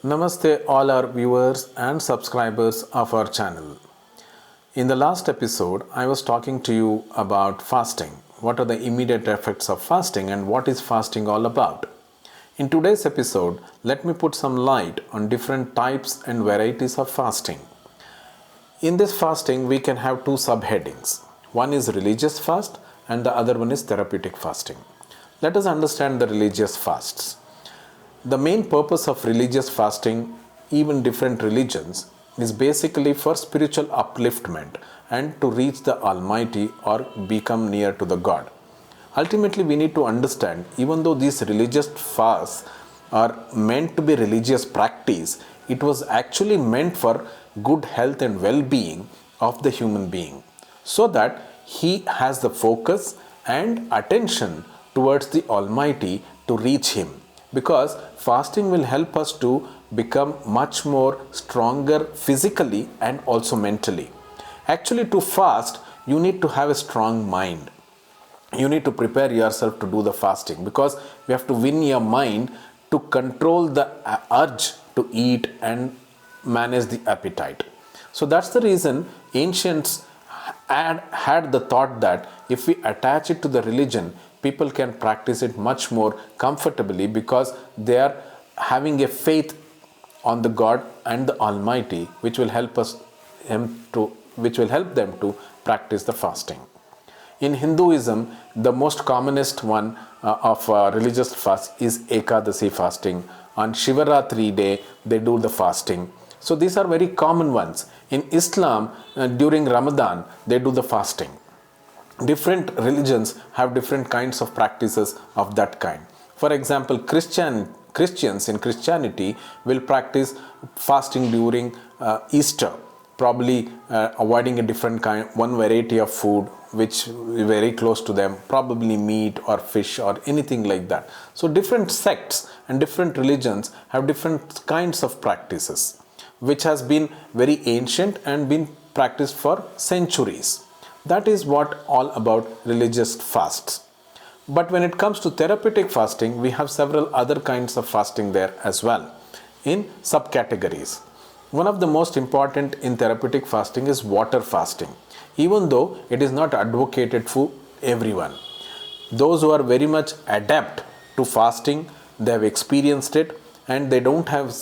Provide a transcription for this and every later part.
Namaste all our viewers and subscribers of our channel. In the last episode, I was talking to you about fasting. What are the immediate effects of fasting and what is fasting all about? In today's episode, let me put some light on different types and varieties of fasting. In this fasting, we can have two subheadings. One is religious fast and the other one is therapeutic fasting. Let us understand the religious fasts. The main purpose of religious fasting, even different religions, is basically for spiritual upliftment and to reach the Almighty or become near to the God. Ultimately, we need to understand, even though these religious fasts are meant to be religious practice, it was actually meant for good health and well-being of the human being, so that he has the focus and attention towards the Almighty to reach Him. Because fasting will help us to become much more stronger physically and also mentally. Actually, to fast, you need to have a strong mind. You need to prepare yourself to do the fasting because you have to win your mind to control the urge to eat and manage the appetite. So that's the reason ancients had the thought that if we attach it to the religion, people can practice it much more comfortably because they are having a faith on the God and the Almighty, which will help them to practice the fasting. In Hinduism, the most commonest one of religious fast is Ekadasi fasting. On Shivaratri day, they do the fasting. So these are very common ones. In Islam, during Ramadan, they do the fasting. Different religions have different kinds of practices of that kind. For example, Christians in Christianity will practice fasting during Easter, probably avoiding a different one variety of food which is very close to them, probably meat or fish or anything like that. So different sects and different religions have different kinds of practices, which has been very ancient and been practiced for centuries. That is what all about religious fasts. But when it comes to therapeutic fasting, we have several other kinds of fasting there as well in subcategories. One of the most important in therapeutic fasting is water fasting, even though it is not advocated for everyone. Those who are very much adept to fasting, they have experienced it and they don't have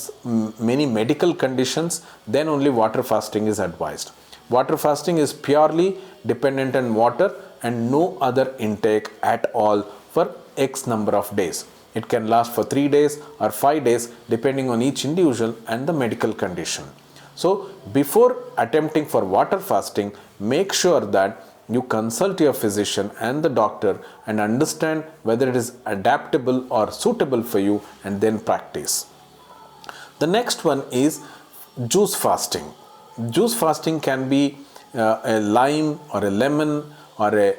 many medical conditions, then only water fasting is advised. Water fasting is purely dependent on water and no other intake at all for X number of days. It can last for 3 days or 5 days depending on each individual and the medical condition. So before attempting for water fasting, make sure that you consult your physician and the doctor and understand whether it is adaptable or suitable for you and then practice. The next one is juice fasting. Juice fasting can be a lime or a lemon or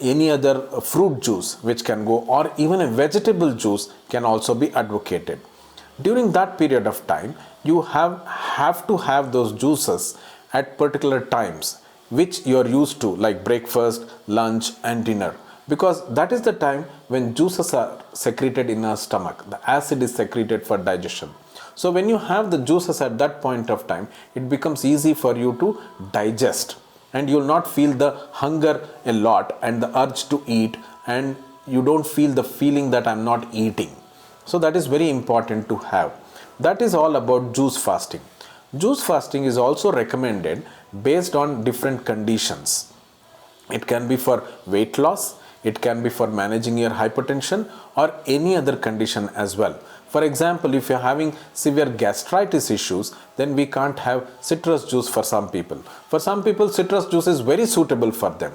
any other fruit juice which can go, or even a vegetable juice can also be advocated. During that period of time, you have to have those juices at particular times which you are used to, like breakfast, lunch and dinner, because that is the time when juices are secreted in our stomach. The acid is secreted for digestion. So when you have the juices at that point of time, it becomes easy for you to digest and you will not feel the hunger a lot and the urge to eat, and you don't feel the feeling that I'm not eating. So that is very important to have. That is all about juice fasting. Juice fasting is also recommended based on different conditions. It can be for weight loss, it can be for managing your hypertension or any other condition as well. For example, if you're having severe gastritis issues, then we can't have citrus juice for some people. For some people, citrus juice is very suitable for them.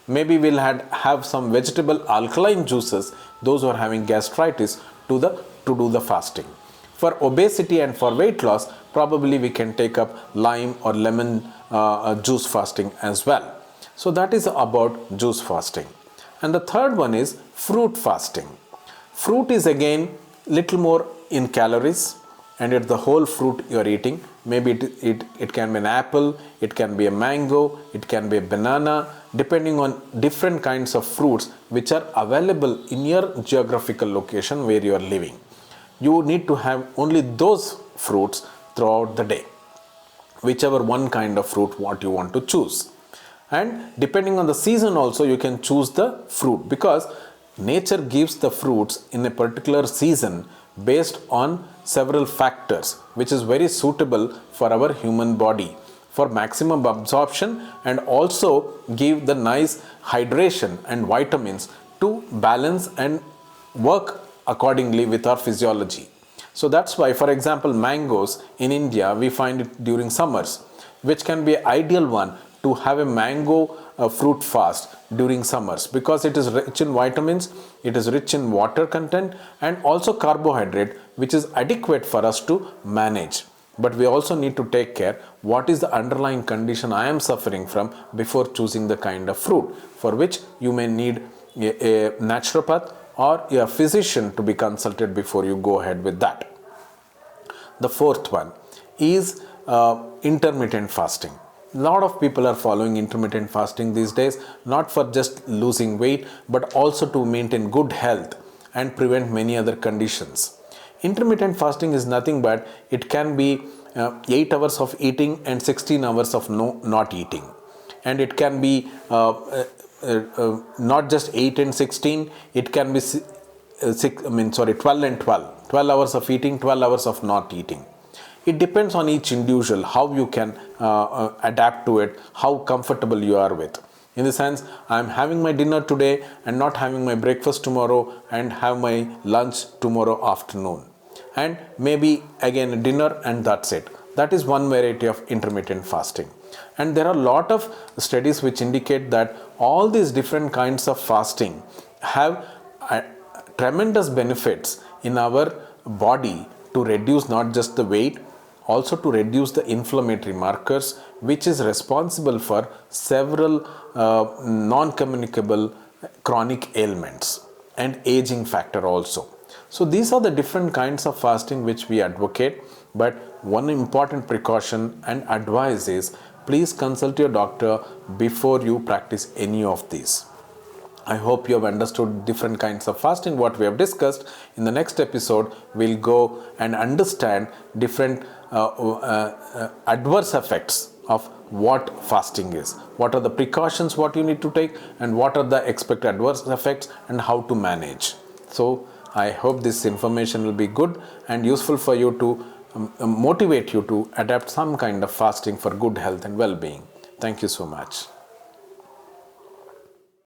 Maybe we'll have some vegetable alkaline juices, those who are having gastritis, to do the fasting. For obesity and for weight loss, probably we can take up lime or lemon juice fasting as well. So that is about juice fasting. And the third one is fruit fasting. Fruit is again little more in calories, and it's the whole fruit you're eating. Maybe it can be an apple, it can be a mango, it can be a banana, depending on different kinds of fruits which are available in your geographical location where you are living. You need to have only those fruits throughout the day, whichever one kind of fruit what you want to choose. And depending on the season also, you can choose the fruit, because nature gives the fruits in a particular season based on several factors, which is very suitable for our human body for maximum absorption, and also give the nice hydration and vitamins to balance and work accordingly with our physiology. So that's why, for example, mangoes in India, we find it during summers, which can be an ideal one to have a mango fruit fast during summers, because it is rich in vitamins, it is rich in water content, and also carbohydrate, which is adequate for us to manage. But we also need to take care what is the underlying condition I am suffering from before choosing the kind of fruit, for which you may need a naturopath or a physician to be consulted before you go ahead with that. The fourth one is intermittent fasting. A lot of people are following intermittent fasting these days, not for just losing weight, but also to maintain good health and prevent many other conditions. Intermittent fasting is nothing but it can be 8 hours of eating and 16 hours of not eating. And it can be not just 8 and 16, it can be 12 and 12. 12 hours of eating, 12 hours of not eating. It depends on each individual how you can adapt to it, how comfortable you are with. In the sense, I am having my dinner today and not having my breakfast tomorrow, and have my lunch tomorrow afternoon, and maybe again dinner, and that's it. That is one variety of intermittent fasting. And there are a lot of studies which indicate that all these different kinds of fasting have tremendous benefits in our body to reduce not just the weight, also to reduce the inflammatory markers, which is responsible for several non-communicable chronic ailments and aging factor also. So these are the different kinds of fasting which we advocate, but one important precaution and advice is, please consult your doctor before you practice any of these. I hope you have understood different kinds of fasting, what we have discussed. In the next episode, we'll go and understand different adverse effects of what fasting is. What are the precautions what you need to take, and what are the expected adverse effects, and how to manage. So I hope this information will be good and useful for you to motivate you to adapt some kind of fasting for good health and well-being. Thank you so much.